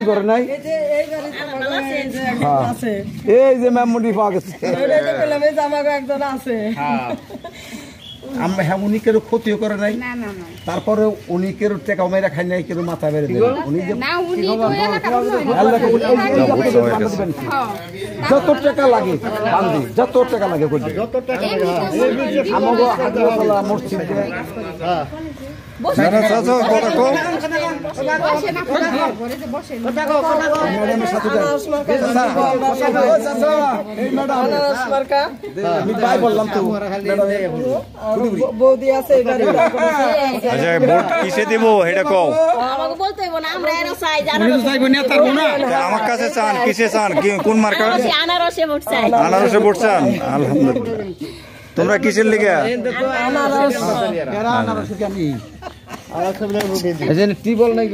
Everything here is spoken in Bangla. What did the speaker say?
করে নাই এই যে মেমোরি পাওয়া গেছে আমরা হ্যাঁ উনি কেউ ক্ষতিও করে নাই তারপরে উনি কেউ টাকা মেয়েরা খাই নাই কেউ মাথা বেড়ে দেবেন উনি যত টাকা লাগে যত টাকা লাগে আমাকে হাজিরা মসজিদে বললাম তো বৌদি আছে কিসে দিব এটা কও আমার কাছে চান কিসে চান কোন মার্কা আনারসে ভোট চান আলহামদুলিল্লাহ তোমরা কিসের লিগে টিবল নাই